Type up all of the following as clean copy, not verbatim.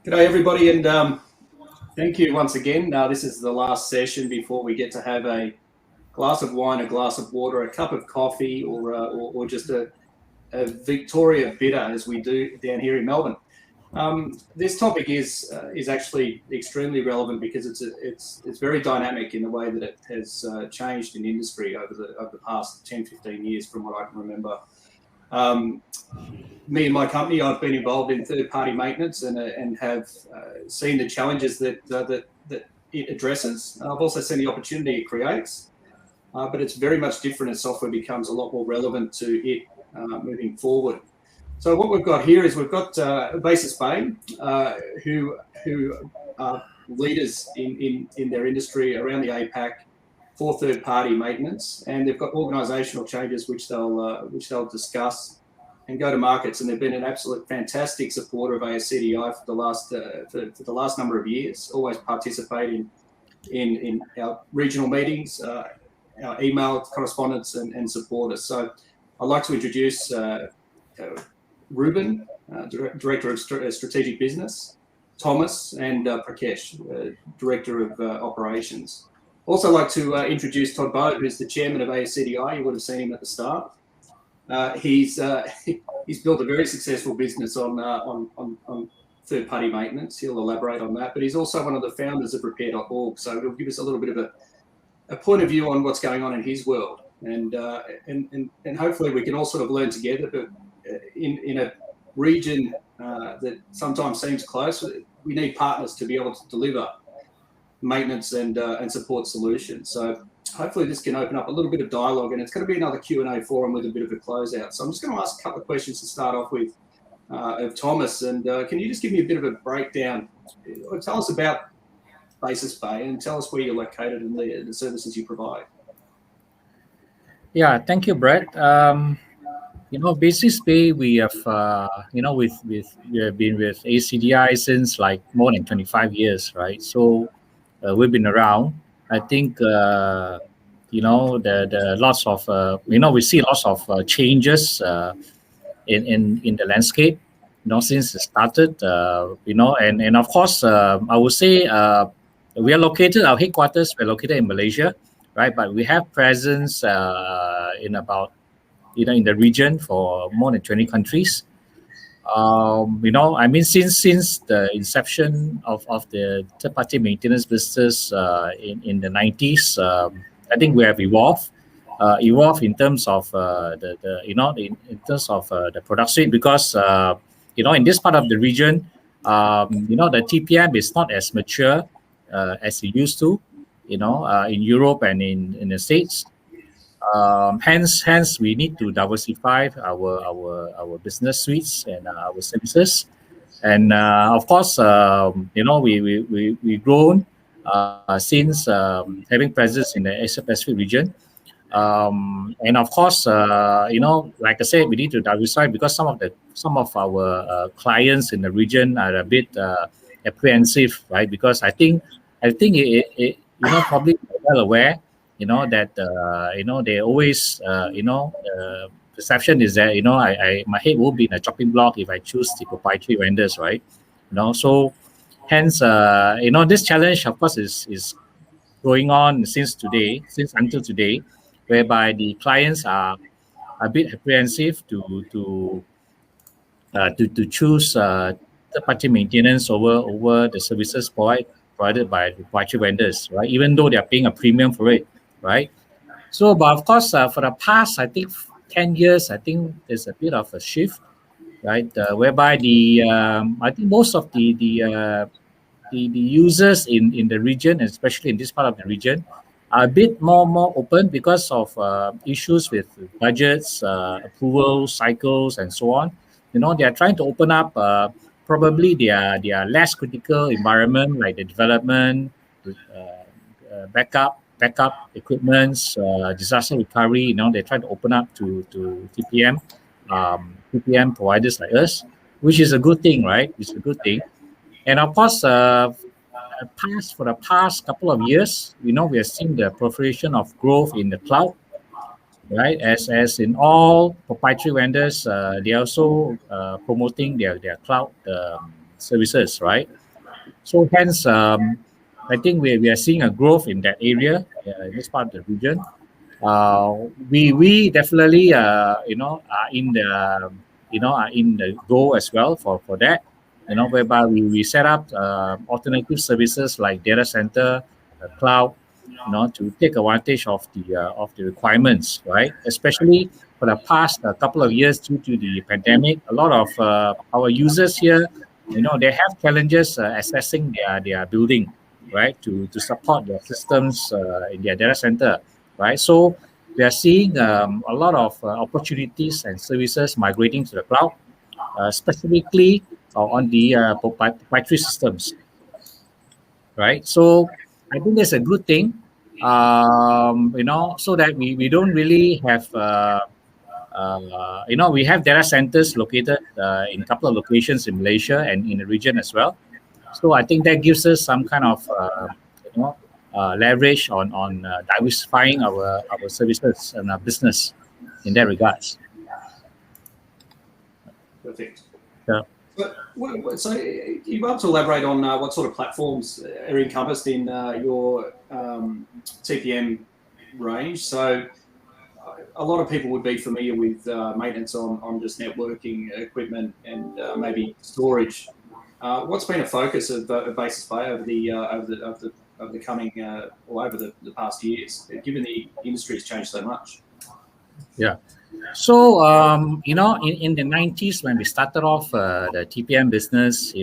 G'day everybody, and thank you once again. This is the last session before we get to have a glass of wine, a glass of water, a cup of coffee, or just a Victoria bitter, as we do down here in Melbourne. This topic is actually extremely relevant because it's very dynamic in the way that it has changed in industry over the past 10-15 years, from what I can remember. Me and my company, I've been involved in third-party maintenance and have seen the challenges that it addresses. I've also seen the opportunity it creates, but it's very much different as software becomes a lot more relevant to it moving forward. So what we've got here is we've got Basis Bay, who are leaders in their industry around the APAC for third-party maintenance, and they've got organisational changes which they'll discuss and go to markets, and they've been an absolute fantastic supporter of ASCDI for the last number of years. Always participate in our regional meetings, our email correspondence, and support us. So I'd like to introduce Reuben, Director of Strategic Business, Thomas, and Prekash, Director of Operations. Also like to introduce Todd, who's the Chairman of ASCDI. You would have seen him at the start. He's built a very successful business on third-party maintenance. He'll elaborate on that, but he's also one of the founders of repair.org, so he'll give us a little bit of a point of view on what's going on in his world, and hopefully we can all sort of learn together. But in a region that sometimes seems close, we need partners to be able to deliver maintenance and support solutions. So hopefully this can open up a little bit of dialogue, and it's going to be another Q&A forum with a bit of a closeout. So I'm just going to ask a couple of questions to start off with of Thomas, and can you just give me a bit of a breakdown? Tell us about Basis Bay and tell us where you're located and the services you provide. Yeah, thank you, Brett. Basis Bay, we have, we have been with ASCDI since like more than 25 years, right? So we've been around. I think the lots of we see lots of changes in the landscape, since it started, and of course I would say we are located, our headquarters we're located in Malaysia, right? But we have presence in about in the region for more than 20 countries. Since the inception of the third-party maintenance business in the 90s, I think we have evolved in terms of in terms of the product suite, because in this part of the region, the TPM is not as mature as it used to, in Europe and in the States. Hence, we need to diversify our business suites and our services, and of course, we've grown since having presence in the Asia Pacific region, and of course, like I said, we need to diversify because some of our clients in the region are a bit apprehensive, right? Because I think it probably well aware. That they always perception is that my head will be in a chopping block if I choose the proprietary vendors, right? So hence this challenge of course is going on since until today, whereby the clients are a bit apprehensive to choose third-party maintenance over the services provided by proprietary vendors, right? Even though they are paying a premium for it, right? So, but of course, for the past, I think 10 years, I think there's a bit of a shift, right? Whereby I think most of the users in the region, especially in this part of the region, are a bit more open because of issues with budgets, approval cycles, and so on. They are trying to open up probably their less critical environment, like the development, backup equipments, disaster recovery. They try to open up to TPM providers like us, which is a good thing, right? It's a good thing. And of course, for the past couple of years, we are seeing the proliferation of growth in the cloud, right? As in all proprietary vendors, they are also promoting their cloud services, right? So hence, I think we are seeing a growth in that area, in this part of the region. We definitely are in the are in the go as well for that, whereby we set up alternative services like data center, cloud, to take advantage of the requirements, right? Especially for the past couple of years due to the pandemic, a lot of our users here, they have challenges accessing their building, right, to support their systems in their data center, right? So we are seeing a lot of opportunities and services migrating to the cloud, specifically on the proprietary systems, right? So I think that's a good thing, so that we don't really have, we have data centers located in a couple of locations in Malaysia and in the region as well. So I think that gives us some kind of, leverage on diversifying our services and our business in that regards. Perfect. Yeah. So you've able to elaborate on what sort of platforms are encompassed in your TPM range. So a lot of people would be familiar with maintenance on just networking equipment and maybe storage. What's been a focus of Basis Bay over the coming or over the past years, given the industry has changed so much? Yeah. So, in the 90s, when we started off the TPM business,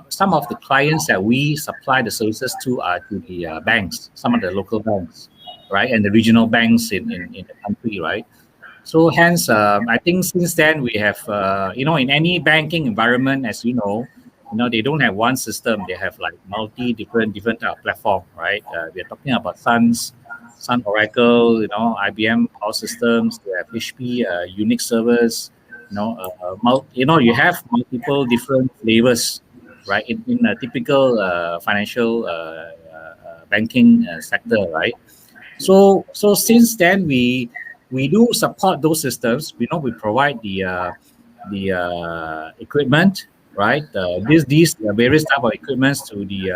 some of the clients that we supply the services to are to the banks, some of the local banks, right, and the regional banks in the country, right? So hence, I think since then we have, in any banking environment, as they don't have one system; they have like different platform, right? We are talking about Sun Oracle, IBM Power Systems, we have HP, Unix servers, you have multiple different flavors, right? In a typical financial banking sector, right? So since then we do support those systems. We provide the equipment, right? These various type of equipments to the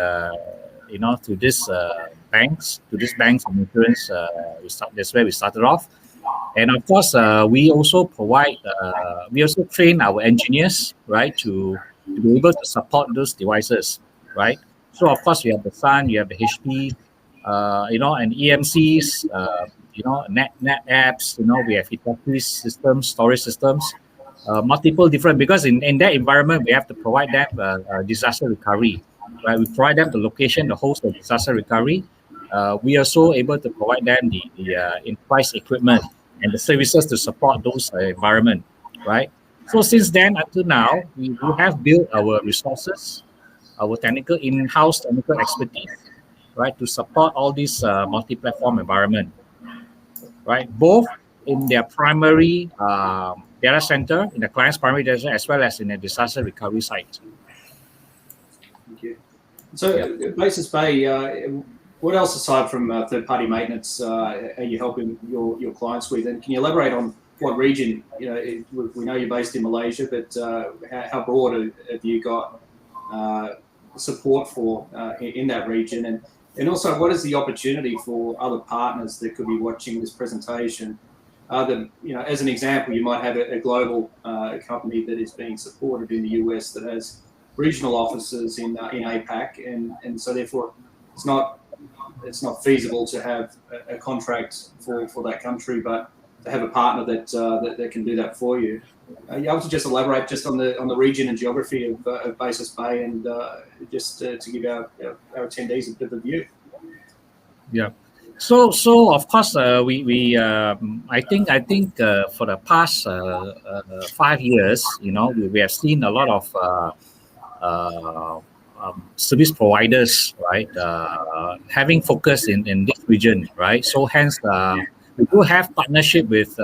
to these banks and insurance. That's where we started off, and of course we also provide. We also train our engineers, right, to be able to support those devices, right? So of course you have the Sun, you have the HP, and EMCs, net apps, we have Hitachi systems, storage systems, multiple different, because in that environment, we have to provide them disaster recovery, right? We provide them the location, the host of disaster recovery. We are also able to provide them the enterprise equipment and the services to support those environment, right? So since then until now, we have built our resources, our in-house technical expertise, right, to support all these multi-platform environment, right, both in their primary data center, in the client's primary data center, as well as in the disaster recovery site. Thank you. So, Basis Bay, what else aside from third-party maintenance are you helping your clients with? And can you elaborate on what region? We know you're based in Malaysia, but how broad have you got support for in that region? And also, what is the opportunity for other partners that could be watching this presentation? As an example, you might have a global company that is being supported in the US that has regional offices in APAC, and so therefore it's not feasible to have a contract for that country, but to have a partner that can do that for you. Are you able to just elaborate just on the region and geography of Basis Bay, and just to give our attendees a bit of a view? Yeah. So of course we I think for the past 5 years, we have seen a lot of service providers, right, having focus in this region, right? So hence we do have partnership with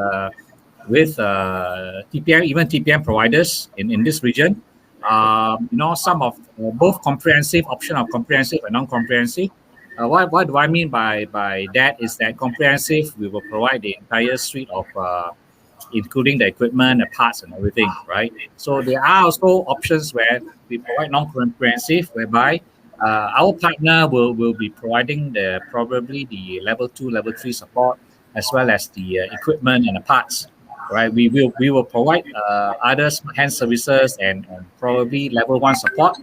TPM, even TPM providers in this region. Some of both comprehensive, option of comprehensive and non-comprehensive. What do I mean by that is that comprehensive, we will provide the entire suite of including the equipment, the parts, and everything, right? So there are also options where we provide non-comprehensive, whereby our partner will be providing probably the level 2, level 3 support, as well as the equipment and the parts, right? We will provide other hand services and probably level 1 support,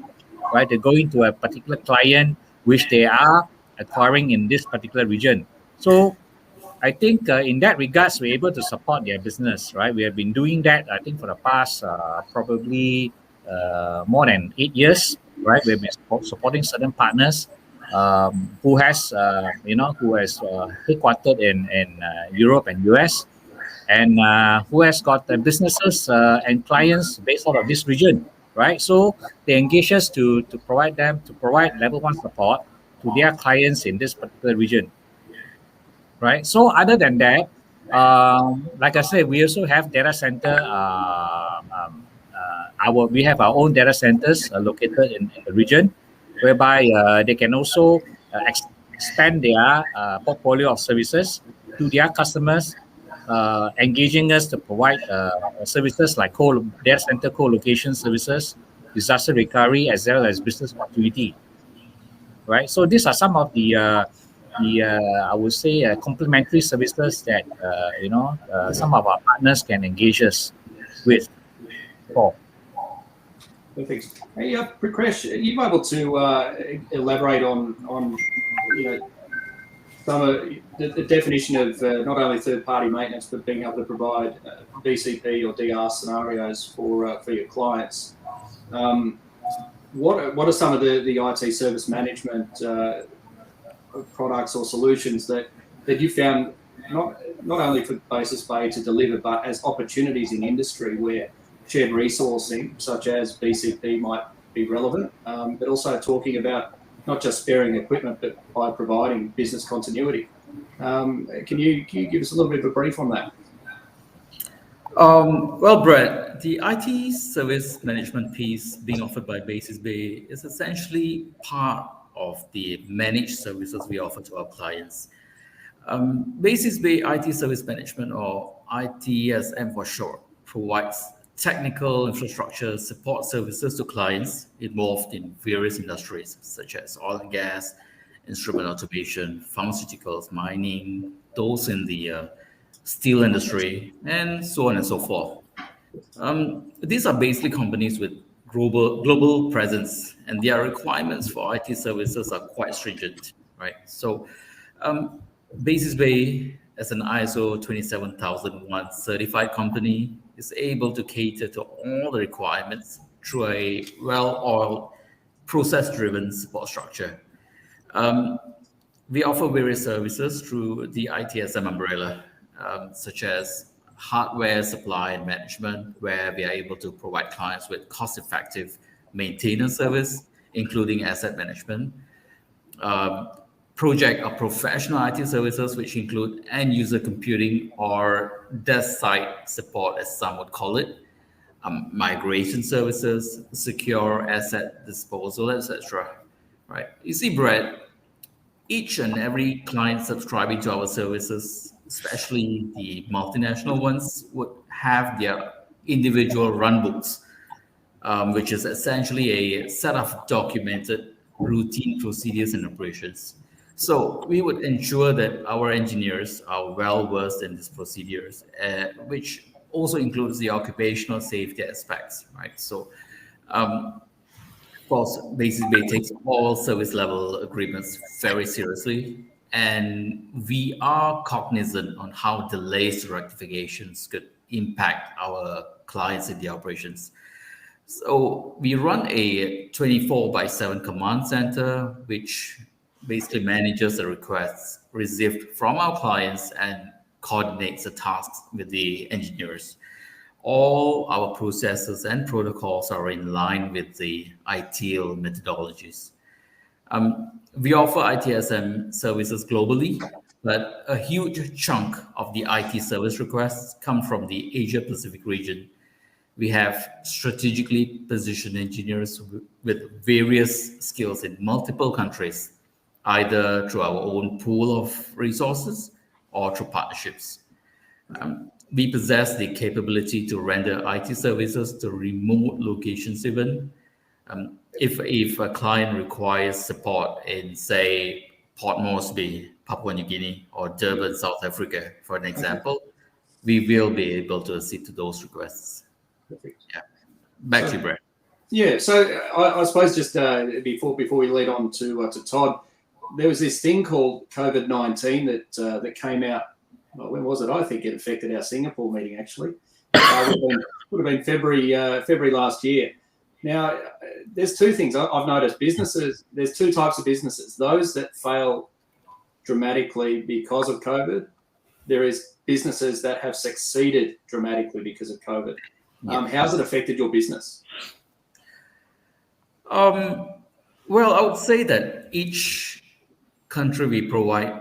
right? To go into a particular client which they are acquiring in this particular region. So I think in that regards, we're able to support their business, right? We have been doing that, I think, for the past probably more than 8 years, right? We've been supporting certain partners who has, headquartered in Europe and US, and who has got businesses and clients based out of this region, right? So they engage us to provide level 1 support to their clients in this particular region. Right. So other than that, like I said, we also have data center. We have our own data centers located in the region, whereby they can also expand their portfolio of services to their customers, engaging us to provide services like data center co-location services, disaster recovery, as well as business continuity. Right. So these are some of the I would say complementary services that some of our partners can engage us with. Perfect. Hey, Prekash, are you able to elaborate on some of the definition of not only third-party maintenance, but being able to provide BCP or DR scenarios for your clients? What are some of the IT service management products or solutions that you found not only for Basis Bay to deliver, but as opportunities in industry where shared resourcing such as BCP might be relevant, but also talking about not just sparing equipment, but by providing business continuity. Can you give us a little bit of a brief on that? Well, Brett, the IT service management piece being offered by Basis Bay is essentially part of the managed services we offer to our clients. Basis Bay IT Service Management, or ITSM for short, provides technical infrastructure support services to clients involved in various industries such as oil and gas, instrument automation, pharmaceuticals, mining, those in the steel industry, and so on and so forth. These are basically companies with global presence, and their requirements for IT services are quite stringent, right? So Basis Bay, as an ISO 27001 certified company, is able to cater to all the requirements through a well-oiled, process-driven support structure. We offer various services through the ITSM umbrella, such as hardware supply and management, where we are able to provide clients with cost-effective maintenance service, including asset management. Project or professional IT services, which include end-user computing or desk side support, as some would call it, migration services, secure asset disposal, etc. Right? You see, Brett, each and every client subscribing to our services, especially the multinational ones, would have their individual runbooks, which is essentially a set of documented routine procedures and operations. So we would ensure that our engineers are well versed in these procedures, which also includes the occupational safety aspects, right? So, of course, Basis Bay takes all service level agreements very seriously, and we are cognizant on how delays to rectifications could impact our clients in the operations. So we run a 24/7 command center, which basically manages the requests received from our clients and coordinates the tasks with the engineers. All our processes and protocols are in line with the ITIL methodologies. We offer ITSM services globally, but a huge chunk of the IT service requests come from the Asia Pacific region. We have strategically positioned engineers with various skills in multiple countries, either through our own pool of resources or through partnerships. We possess the capability to render IT services to remote locations even. If a client requires support in, say, Port Moresby, Papua New Guinea, or Durban, South Africa, for an example, we will be able to accede to those requests. Perfect. Yeah. Back to you, Brett. Yeah, so I suppose just before we lead on to Todd, there was this thing called COVID-19 that came out. Well, when was it? I think it affected our Singapore meeting actually. Would have been February last year. Now, there's two things I've noticed. Businesses, there's two types of businesses. Those that fail dramatically because of COVID. There is businesses that have succeeded dramatically because of COVID. How's it affected your business? Well, I would say that each country we provide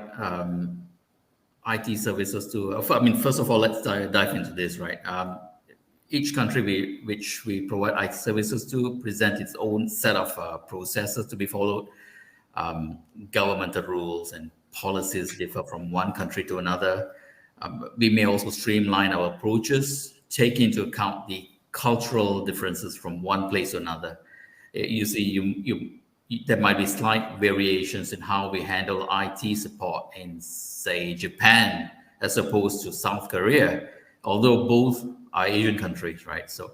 IT services to. First of all, let's dive into this, right? Each country which we provide IT services to present its own set of processes to be followed. Governmental rules and policies differ from one country to another. We may also streamline our approaches, take into account the cultural differences from one place to another. You see, there might be slight variations in how we handle IT support in, say, Japan as opposed to South Korea, although both are Asian countries, right? So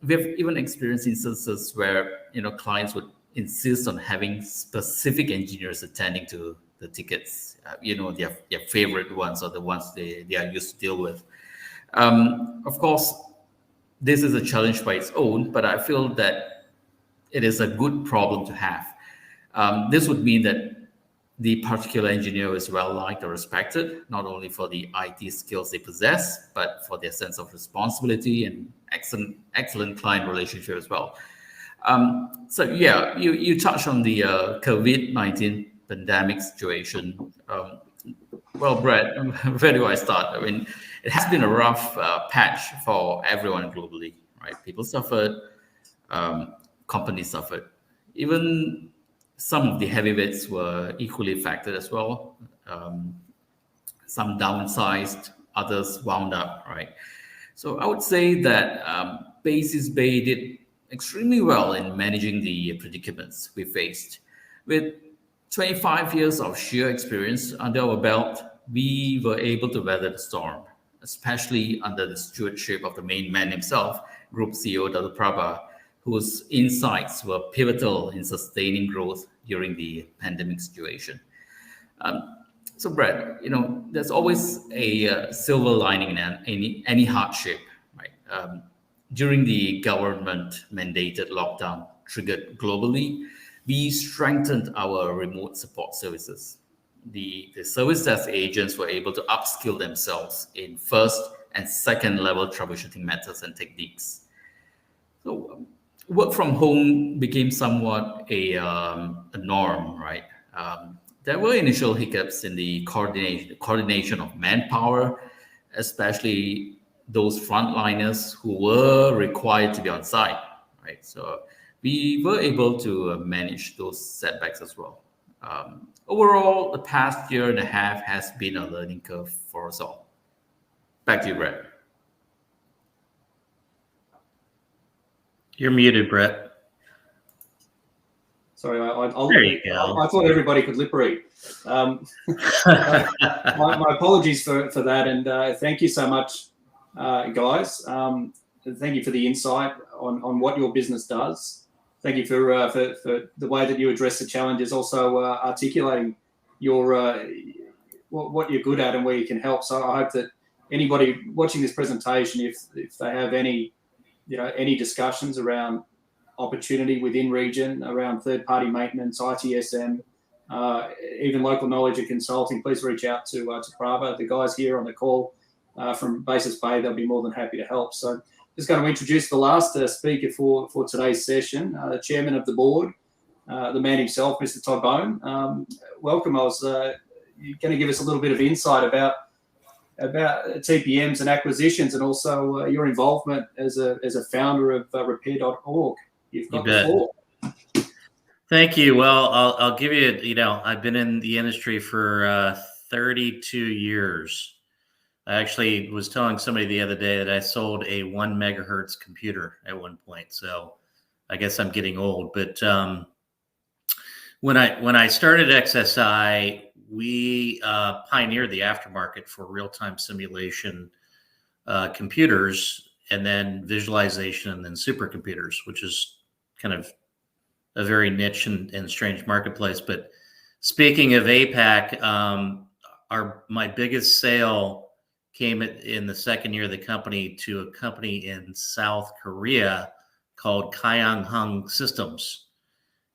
we have even experienced instances where clients would insist on having specific engineers attending to the tickets, their favorite ones or the ones they are used to deal with. Of course, this is a challenge by its own, but I feel that it is a good problem to have. This would mean that the particular engineer is well liked or respected, not only for the IT skills they possess, but for their sense of responsibility and excellent client relationship as well. So yeah, you touched on the COVID-19 pandemic situation. Well, Brett, where do I start? It has been a rough patch for everyone globally, right? People suffered, companies suffered. Even some of the heavyweights were equally affected as well. Some downsized, others wound up, right? So I would say that Basis Bay did extremely well in managing the predicaments we faced. With 25 years of sheer experience under our belt, we were able to weather the storm, especially under the stewardship of the main man himself, Group CEO Dr. Prabha, whose insights were pivotal in sustaining growth during the pandemic situation. So, Brett, there's always a silver lining in any hardship, right? During the government-mandated lockdown triggered globally, we strengthened our remote support services. The service desk agents were able to upskill themselves in first and second level troubleshooting methods and techniques. So work from home became somewhat a norm, right? There were initial hiccups in the coordination of manpower, especially those frontliners who were required to be on site, right? So we were able to manage those setbacks as well. Overall, the past year and a half has been a learning curve for us all. Back to you, Brett. You're muted, Brett. Sorry, there you go. I thought everybody could lip read. My apologies for that, and thank you so much, guys. Thank you for the insight on what your business does. Thank you for the way that you address the challenges, also articulating your what you're good at and where you can help. So I hope that anybody watching this presentation, if they have any discussions around opportunity within region, around third-party maintenance, ITSM, even local knowledge and consulting, please reach out to Prabha. The guys here on the call from Basis Bay, they'll be more than happy to help. So just going to introduce the last speaker for today's session, the chairman of the board, the man himself, Mr. Todd Bone. Welcome. You're going to give us a little bit of insight about TPMs and acquisitions, and also your involvement as a founder of repair.org. You've got the floor. Thank you. Well, I'll give you, I've been in the industry for 32 years. I actually was telling somebody the other day that I sold a 1 megahertz computer at one point. So I guess I'm getting old. But when I started XSI, we pioneered the aftermarket for real-time simulation computers, and then visualization, and then supercomputers, which is kind of a very niche and strange marketplace. But speaking of APAC, my biggest sale came in the second year of the company to a company in South Korea called Kyung Hung Systems.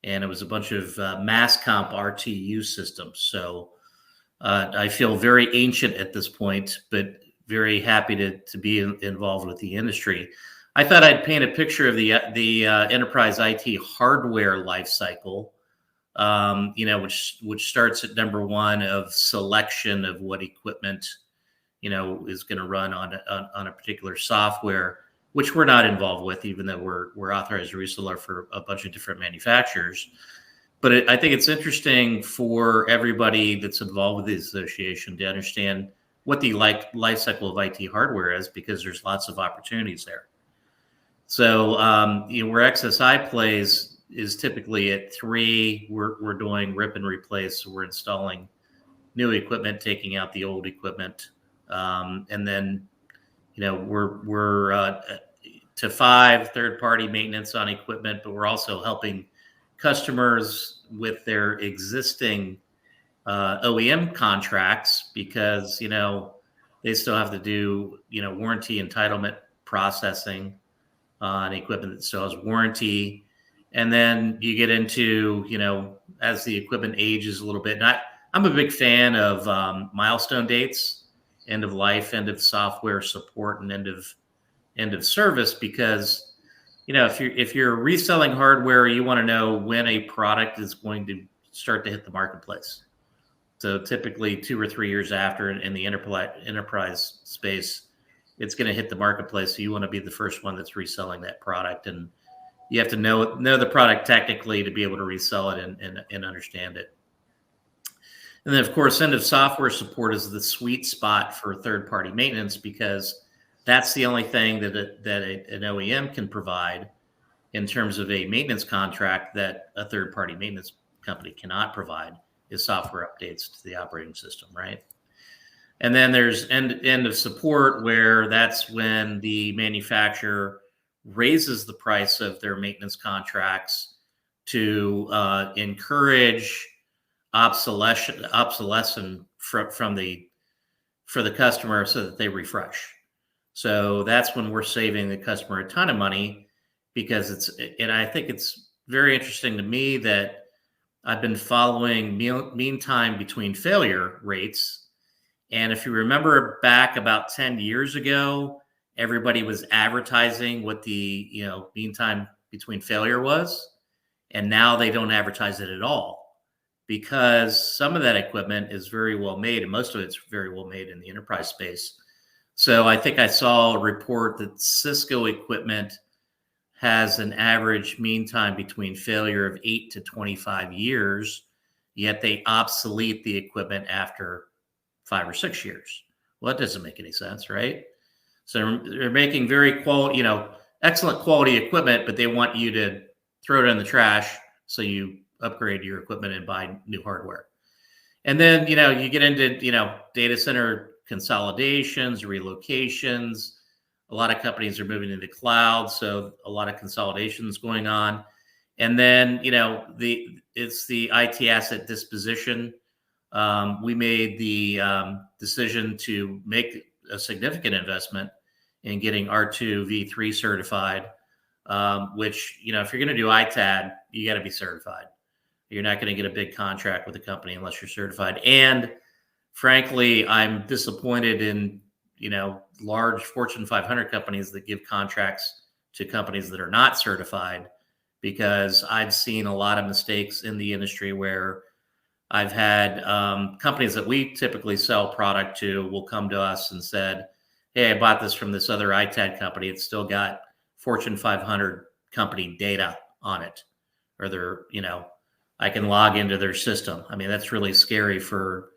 And it was a bunch of mass comp RTU systems. So I feel very ancient at this point, but very happy to be involved with the industry. I thought I'd paint a picture of the enterprise IT hardware life cycle, which starts at number one of selection of what equipment is going to run on a particular software, which we're not involved with, even though we're authorized reseller for a bunch of different manufacturers. But I think it's interesting for everybody that's involved with the association to understand what the life cycle of IT hardware is, because there's lots of opportunities there. So where XSI plays is typically at 3. We're doing rip and replace. So we're installing new equipment, taking out the old equipment. And then, we're to 5, third-party maintenance on equipment, but we're also helping customers with their existing OEM contracts, because, they still have to do, warranty entitlement processing on equipment that still has warranty. And then you get into, as the equipment ages a little bit. And I'm a big fan of milestone dates. End of life, end of software support, and end of service, because if you're reselling hardware, you want to know when a product is going to start to hit the marketplace. So typically 2 or 3 years after, in the enterprise space, it's going to hit the marketplace. So you want to be the first one that's reselling that product, and you have to know the product technically to be able to resell it and understand it. And then, of course, end of software support is the sweet spot for third-party maintenance, because that's the only thing that an OEM can provide in terms of a maintenance contract that a third-party maintenance company cannot provide, is software updates to the operating system, right? And then there's end of support, where that's when the manufacturer raises the price of their maintenance contracts to encourage obsolescence for the customer, so that they refresh. So that's when we're saving the customer a ton of money, because and I think it's very interesting to me that I've been following mean time between failure rates. And if you remember back about 10 years ago, everybody was advertising what the mean time between failure was. And now they don't advertise it at all, because some of that equipment is very well made, and most of it's very well made in the enterprise space. So I think I saw a report that Cisco equipment has an average mean time between failure of 8 to 25 years, yet they obsolete the equipment after 5 or 6 years. Well, that doesn't make any sense, right? So they're making very excellent quality equipment, but they want you to throw it in the trash so you upgrade your equipment and buy new hardware. And then, you get into, data center consolidations, relocations. A lot of companies are moving into cloud, so a lot of consolidations going on. And then, it's the IT asset disposition. We made the decision to make a significant investment in getting R2 V3 certified, which, if you're going to do ITAD, you got to be certified. You're not going to get a big contract with a company unless you're certified. And frankly, I'm disappointed in, large Fortune 500 companies that give contracts to companies that are not certified, because I've seen a lot of mistakes in the industry where I've had companies that we typically sell product to will come to us and said, hey, I bought this from this other ITAD company. It's still got Fortune 500 company data on it, or I can log into their system. I mean, that's really scary for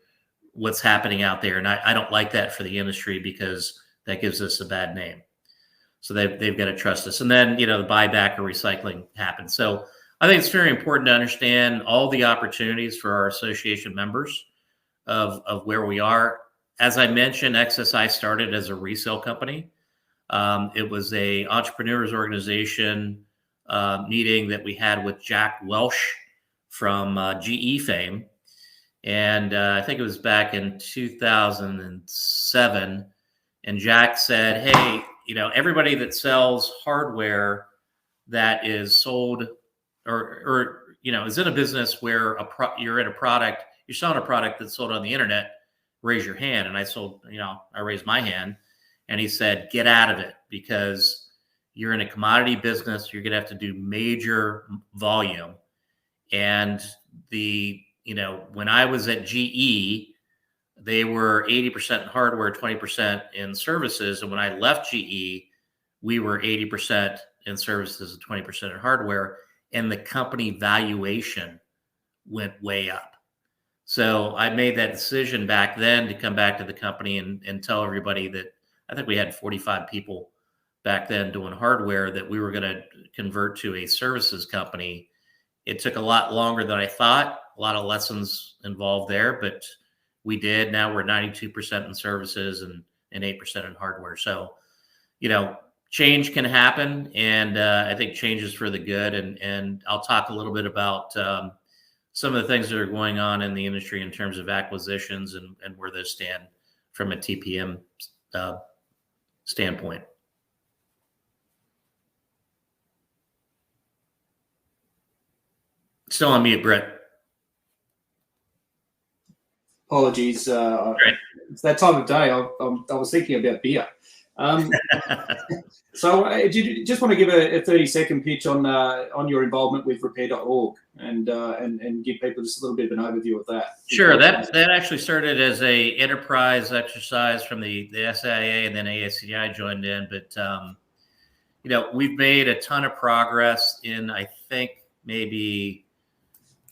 what's happening out there. And I don't like that for the industry because that gives us a bad name. So they've got to trust us. And then, the buyback or recycling happens. So I think it's very important to understand all the opportunities for our association members of where we are. As I mentioned, XSI started as a resale company. It was a entrepreneurs organization meeting that we had with Jack Welch from GE fame. And I think it was back in 2007. And Jack said, hey, everybody that sells hardware that is sold or is in a business where you're in a product, you're selling a product that's sold on the internet, raise your hand. And I raised my hand. And he said, get out of it, because you're in a commodity business. You're going to have to do major volume. And when I was at GE, they were 80% in hardware, 20% in services. And when I left GE, we were 80% in services and 20% in hardware. And the company valuation went way up. So I made that decision back then to come back to the company and tell everybody that I think we had 45 people back then doing hardware, that we were going to convert to a services company. It took a lot longer than I thought. A lot of lessons involved there, but we did. Now we're 92% in services and 8% in hardware. So, change can happen, and I think change is for the good. And I'll talk a little bit about some of the things that are going on in the industry in terms of acquisitions and where those stand from a TPM standpoint. Still on mute, Brett. Apologies. It's that time of day. I was thinking about beer. So do you just want to give a 30-second pitch on your involvement with repair.org and give people just a little bit of an overview of that? Sure. That actually started as a enterprise exercise from the SIA, and then ASCDI joined in. But, we've made a ton of progress in, I think, maybe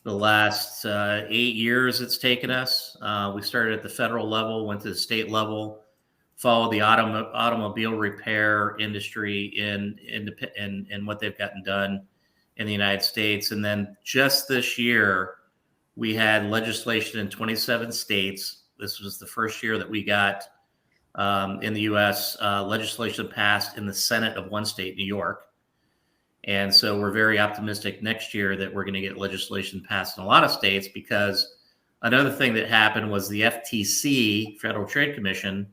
the last 8 years it's taken us. We started at the federal level, went to the state level, followed the automobile repair industry in what they've gotten done in the United States. And then just this year, we had legislation in 27 states. This was the first year that we got in the U.S. Legislation passed in the Senate of one state, New York. And so we're very optimistic next year that we're going to get legislation passed in a lot of states, because another thing that happened was the FTC, Federal Trade Commission,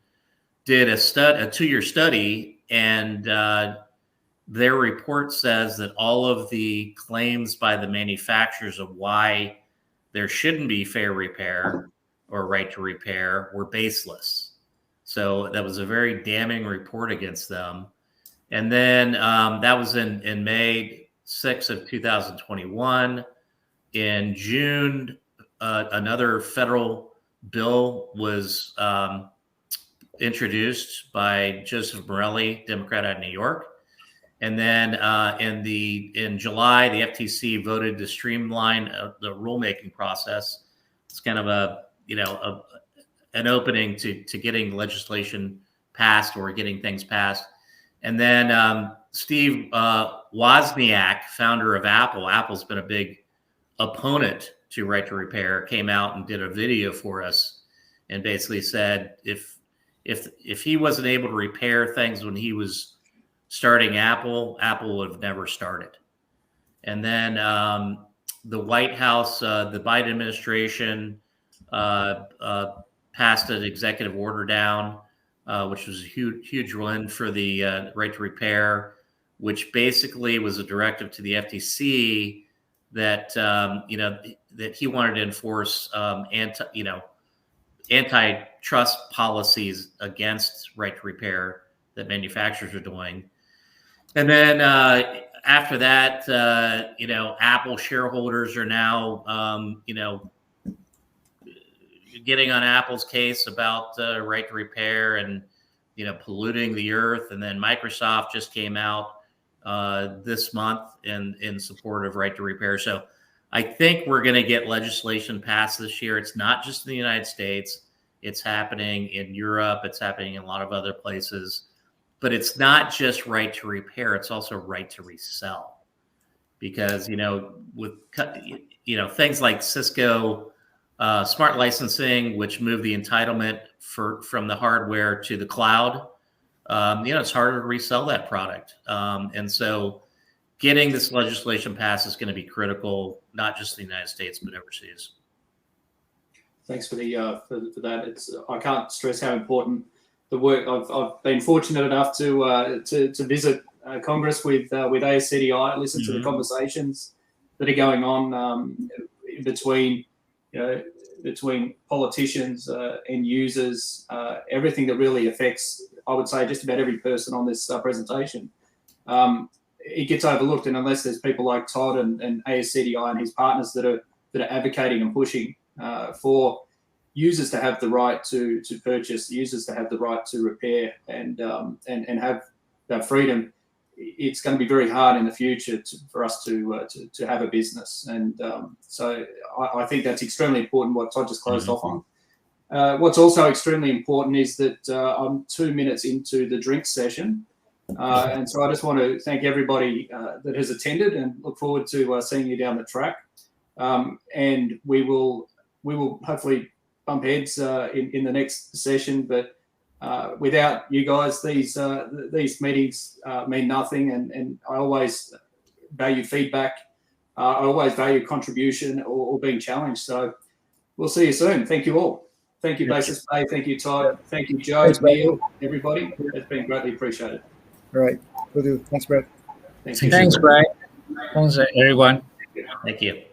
did a 2-year study, and their report says that all of the claims by the manufacturers of why there shouldn't be fair repair or right to repair were baseless. So that was a very damning report against them. And then that was in May 6th of 2021. In June, another federal bill was introduced by Joseph Morelli, Democrat out of New York. And then in July, the FTC voted to streamline the rulemaking process. It's kind of an opening to getting legislation passed or getting things passed. And then Steve Wozniak, founder of Apple, Apple's been a big opponent to right to repair, came out and did a video for us and basically said if he wasn't able to repair things when he was starting Apple would have never started. And then the White House, the Biden administration passed an executive order down, which was a huge win for the right to repair, which basically was a directive to the FTC that that he wanted to enforce antitrust policies against right to repair that manufacturers are doing. And then after that, Apple shareholders are now getting on Apple's case about right to repair and polluting the earth. And then Microsoft just came out this month in support of right to repair. So I think we're going to get legislation passed this year. It's not just in the United States. It's happening in Europe. It's happening in a lot of other places. But it's not just right to repair. It's also right to resell. Because, with, things like Cisco smart licensing, which move the entitlement from the hardware to the cloud, it's harder to resell that product. And so getting this legislation passed is going to be critical, not just in the United States, but overseas. Thanks for for that. I can't stress how important the work. I've been fortunate enough to visit Congress with ASCDI, listen to the conversations that are going on between politicians and users, everything that really affects, I would say, just about every person on this presentation. It gets overlooked, and unless there's people like Todd and ASCDI and his partners that are advocating and pushing for users to have the right to purchase, users to have the right to repair, and have that freedom, it's going to be very hard in the future for us to have a business. And so I think that's extremely important, what Todd just closed off on. What's also extremely important is that I'm 2 minutes into the drink session. And so I just want to thank everybody that has attended, and look forward to seeing you down the track. And we will hopefully bump heads in the next session. But without you guys, these meetings mean nothing. And I always value feedback. I always value contribution or being challenged. So we'll see you soon. Thank you all. Thank you, Basis Bay. Thank you, Todd. Thank you, Joe, Neil, everybody. It's been greatly appreciated. All right. Will do. Thanks, Brad. Thanks, Brad. Thanks, everyone. Thank you.